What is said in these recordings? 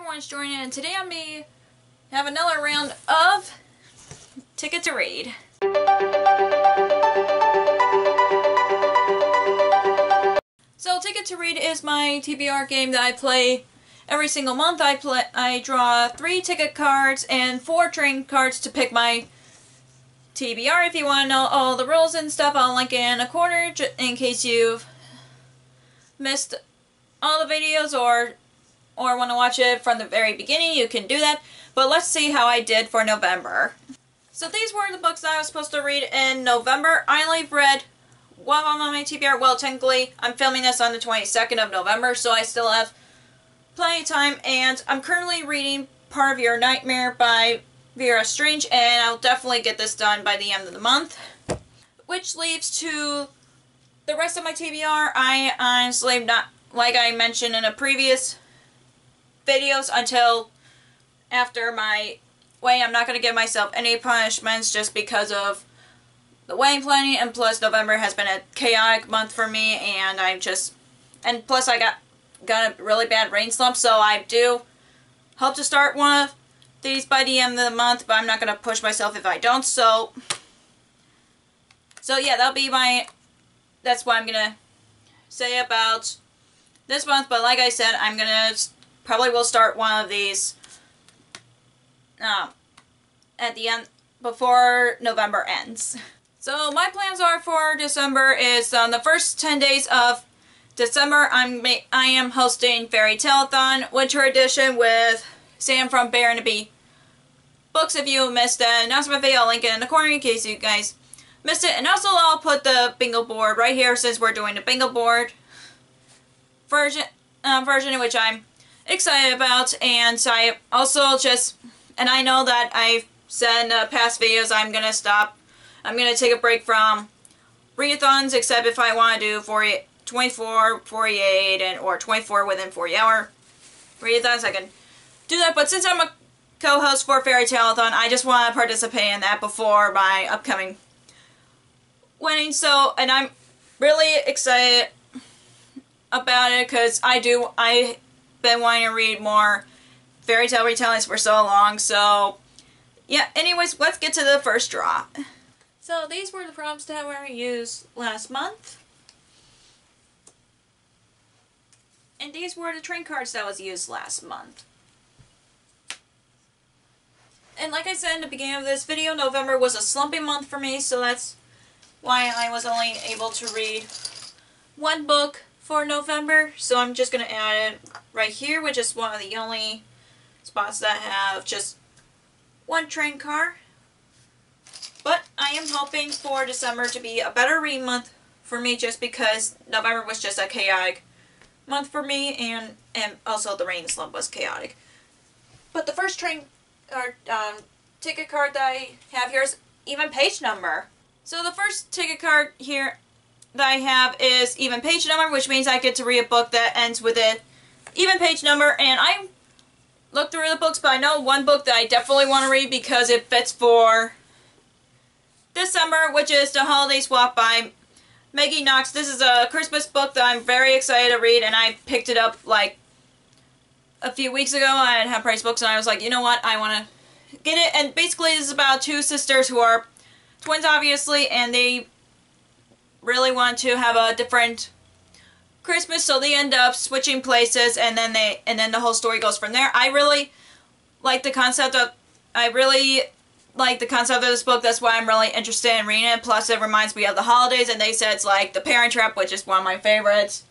everyone's joining in, and today I may have another round of Ticket to Read. So Ticket to Read is my TBR game that I play every single month. I draw 3 ticket cards and 4 train cards to pick my TBR. If you want to know all the rules and stuff, I'll link it in a corner in case you've missed all the videos or want to watch it from the very beginning. You can do that. But let's see how I did for November. So these were the books that I was supposed to read in November. I only read one on my TBR. Well, technically, I'm filming this on the 22nd of November, so I still have plenty of time. And I'm currently reading Part of Your Nightmare by Vera Strange, and I'll definitely get this done by the end of the month. Which leaves to the rest of my TBR. I honestly not, like I mentioned in a previous videos, until after my wedding. I'm not going to give myself any punishments just because of the wedding planning, and plus November has been a chaotic month for me, and plus I got a really bad rain slump, so I do hope to start one of these by the end of the month, but I'm not going to push myself if I don't, so yeah, that's what I'm going to say about this month. But like I said, I'm going to probably will start one of these at the end, before November ends. So my plans are for December is on the first 10 days of December, I am hosting Fairy Tale-a-thon Winter Edition with Sam from Bear and the Bee Books. If you missed the announcement video, I'll link it in the corner in case you guys missed it. And also I'll put the bingo board right here since we're doing the bingo board version which I'm excited about. And so I also and I know that I've said in the past videos I'm going to take a break from readathons, except if I want to do 24, 48, or 24 within 40 hour readathons, I can do that. But since I'm a co-host for Fairy Tale-a-thon, I just want to participate in that before my upcoming wedding. So, and I'm really excited about it because I've been wanting to read more fairy tale retellings for so long. So yeah, anyways, let's get to the first draw. So these were the prompts that were used last month, and these were the train cards that was used last month. And like I said in the beginning of this video, November was a slumpy month for me, so that's why I was only able to read one book for November. So I'm just going to add it right here, which is one of the only spots that have just one train car. But I am hoping for December to be a better read month for me, just because November was just a chaotic month for me, and also the rain slump was chaotic. But the first ticket card that I have here is even page number. So the first ticket card here that I have is even page number, which means I get to read a book that ends with an even page number. And I looked through the books, but I know one book that I definitely want to read because it fits for December, which is The Holiday Swap by Maggie Knox. This is a Christmas book that I'm very excited to read, and I picked it up like a few weeks ago. I had price books, and I was like, you know what, I want to get it. And basically this is about 2 sisters who are twins, obviously, and they really want to have a different Christmas, so they end up switching places, and then the whole story goes from there. I really like the concept of this book. That's why I'm really interested in reading it. Plus it reminds me of the holidays, and they said it's like The Parent Trap, which is one of my favorites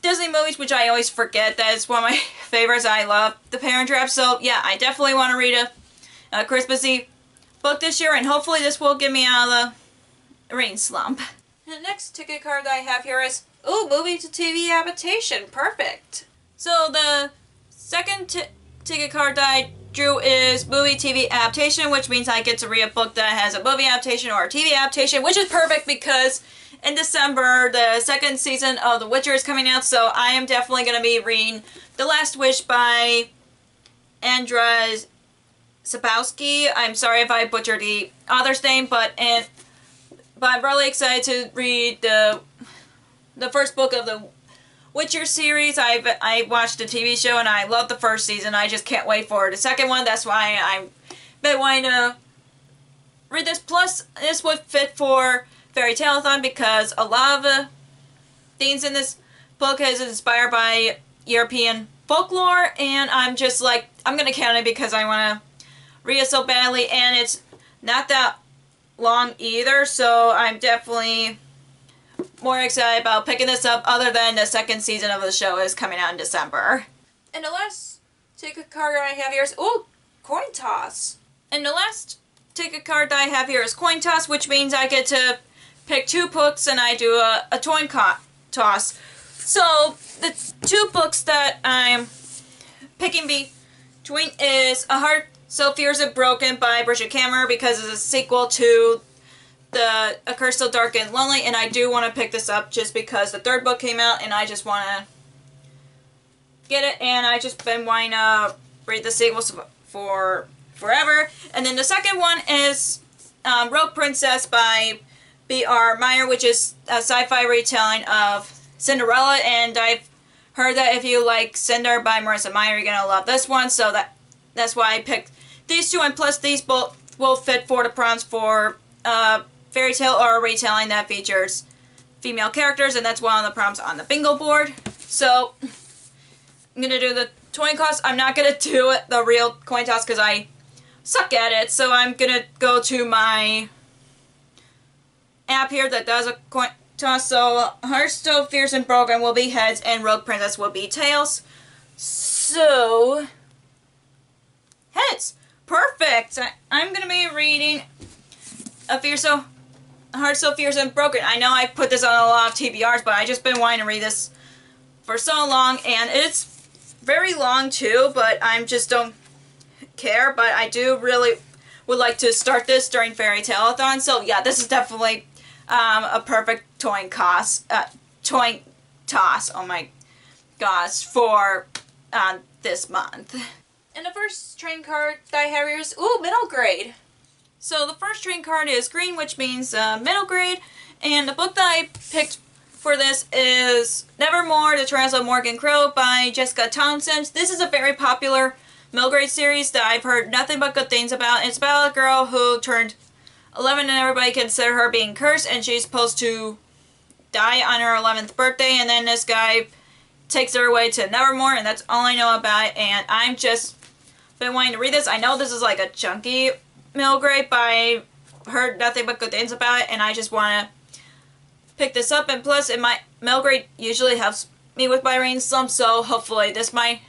Disney movies, which I always forget that it's one of my favorites. I love The Parent Trap. So yeah, I definitely want to read a Christmassy book this year, and hopefully this will get me out of the rain slump. And the next ticket card that I have here is, ooh, movie to TV adaptation. Perfect. So the second ticket card that I drew is movie TV adaptation, which means I get to read a book that has a movie adaptation or a TV adaptation, which is perfect because in December the 2nd season of The Witcher is coming out, so I am definitely going to be reading The Last Wish by Andrzej Zabowski. I'm sorry if I butchered the author's name, but I'm really excited to read the first book of the Witcher series. I watched the TV show and I loved the first season. I just can't wait for the second one. That's why I'm been wanting to read this. Plus, this would fit for Fairy Tale-a-thon because a lot of the themes in this book is inspired by European folklore, and I'm just like, I'm gonna count it because I want to read it so badly, and it's not that long either, so I'm definitely more excited about picking this up, other than the second season of the show is coming out in December. And the last ticket card I have here is, ooh, coin toss. And the last ticket card that I have here is coin toss, which means I get to pick 2 books and I do a coin toss. So, the 2 books that I'm picking between is A Heart So Fierce and Broken by Bridget Cameron, because it's a sequel to A Curse So Dark and Lonely, and I do want to pick this up just because the 3rd book came out and I just want to get it, and I just been wanting to read the sequels for forever. And then the second one is Rogue Princess by B.R. Meyer, which is a sci-fi retelling of Cinderella, and I've heard that if you like Cinder by Marissa Meyer, you're gonna love this one, so that's why I picked these 2, and plus these both will fit for the prompts for fairy tale or a retelling that features female characters, and that's one of the prompts on the bingo board. So I'm gonna do the coin toss. I'm not gonna do the real coin toss because I suck at it, so I'm gonna go to my app here that does a coin toss. So Heart So Fierce and Broken will be heads and Rogue Princess will be tails. So heads. Perfect. I'm gonna be reading Heart So Fierce and Broken. I know I put this on a lot of TBRs, but I just been wanting to read this for so long, and it's very long too, but I just don't care. But I do really would like to start this during Fairy Tale-a-thon, so yeah, this is definitely a perfect coin toss, oh my gosh, for this month. And the first train card that I have here is, ooh, middle grade. So the first train card is green, which means middle grade, and the book that I picked for this is Nevermore, The Trials of Morgan Crow by Jessica Townsend. This is a very popular middle grade series that I've heard nothing but good things about. It's about a girl who turned 11 and everybody consider her being cursed, and she's supposed to die on her 11th birthday, and then this guy takes her away to Nevermore, and that's all I know about it, and I'm just been wanting to read this. I know this is like a chunky middle grade, but I heard nothing but good things about it, and I just want to pick this up. And plus, in my middle grade usually helps me with my reading slump, so hopefully this might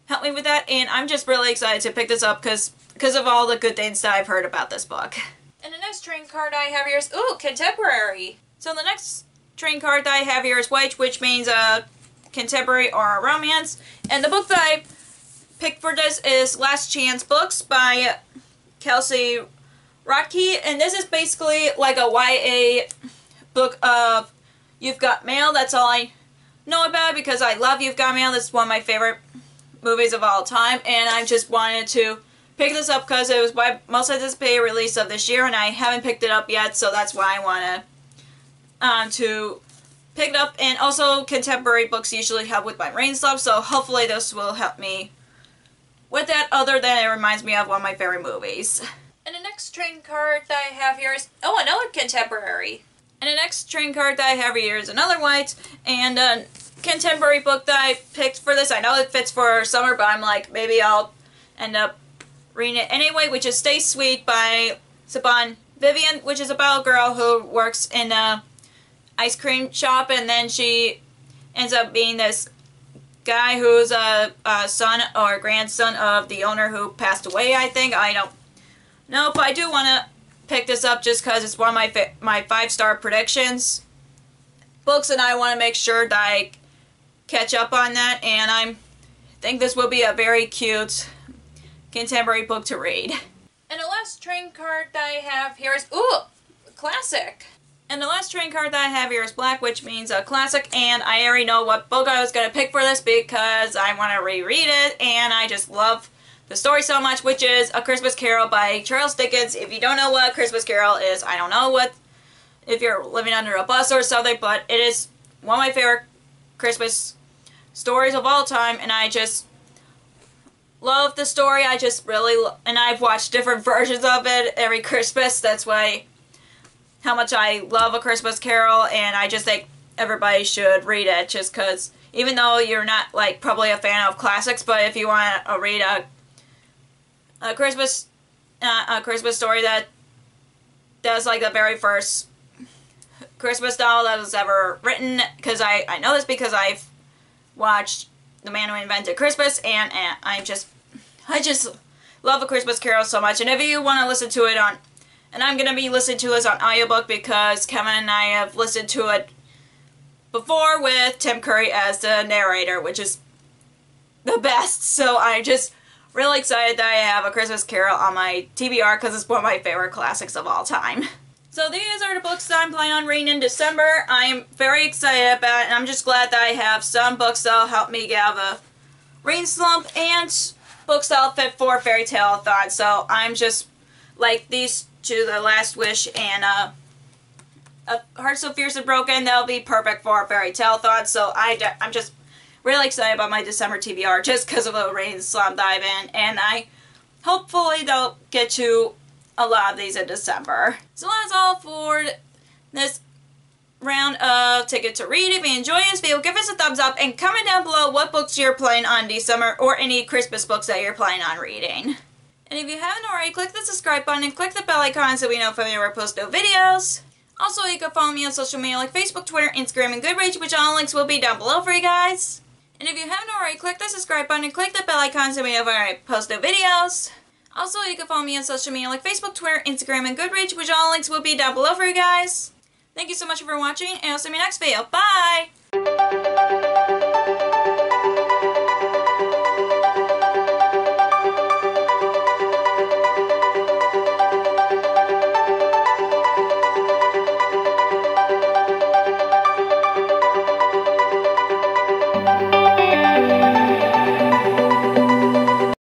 help me with that. And I'm just really excited to pick this up because of all the good things that I've heard about this book. And the next train card I have here is, ooh, contemporary. So the next train card that I have here is white, which means a contemporary or a romance. And the book that I picked for this is Last Chance Books by Kelsey Rodkey, and this is basically like a YA book of You've Got Mail. That's all I know about it because I love You've Got Mail. This is one of my favorite movies of all time, and I just wanted to pick this up because it was my most anticipated release of this year, and I haven't picked it up yet, so that's why I wanted to pick it up. And also, contemporary books usually help with my reading slump, so hopefully this will help me with that, other than it reminds me of one of my favorite movies. And the next train card that I have here is, oh, another contemporary. And the next train card that I have here is another white, and a contemporary book that I picked for this. I know it fits for summer, but I'm like, maybe I'll end up reading it anyway, which is Stay Sweet by Saban Vivian, which is about a girl who works in a ice cream shop, and then she ends up being this guy who's a son or grandson of the owner who passed away, I think. I don't know, but I do want to pick this up just because it's one of my 5-star predictions books, and I want to make sure that I catch up on that, and I think this will be a very cute contemporary book to read. And the last train card that I have here is, ooh, classic. And the last train card that I have here is black, which means a classic, and I already know what book I was going to pick for this because I want to reread it, and I just love the story so much, which is A Christmas Carol by Charles Dickens. If you don't know what A Christmas Carol is, I don't know if you're living under a bus or something, but it is one of my favorite Christmas stories of all time, and I just love the story. I just really, and I've watched different versions of it every Christmas. That's why how much I love A Christmas Carol, and I just think everybody should read it, just because even though you're not like probably a fan of classics, but if you want to read a Christmas story that does like the very first Christmas novel that was ever written, because I know this because I've watched The Man Who Invented Christmas, and I just love A Christmas Carol so much. And if you want to listen to it on, and I'm going to be listening to this on audiobook because Kevin and I have listened to it before with Tim Curry as the narrator, which is the best. So I'm just really excited that I have A Christmas Carol on my TBR because it's one of my favorite classics of all time. So these are the books that I'm planning on reading in December. I'm very excited about it, and I'm just glad that I have some books that'll help me get out of a reading slump, and books that'll fit for Fairy Tale-a-thon. So I'm just like these two, The Last Wish and A Heart So Fierce and Broken. That'll be perfect for a Fairy Tale-a-thon. So I'm just really excited about my December TBR just because of the reading slump that I'm in, and hopefully they'll get to a lot of these in December. So that's all for this round of Ticket to Read. If you enjoyed this video, give us a thumbs up and comment down below what books you're planning on December or any Christmas books that you're planning on reading. And if you haven't already, click the subscribe button and click the bell icon so we know when we post new videos. Also, you can follow me on social media like Facebook, Twitter, Instagram, and Goodreads, which all links will be down below for you guys. And if you haven't already, click the subscribe button and click the bell icon so we know when I post new videos. Also, you can follow me on social media like Facebook, Twitter, Instagram, and Goodreads, which all links will be down below for you guys. Thank you so much for watching, and I'll see you in my next video. Bye!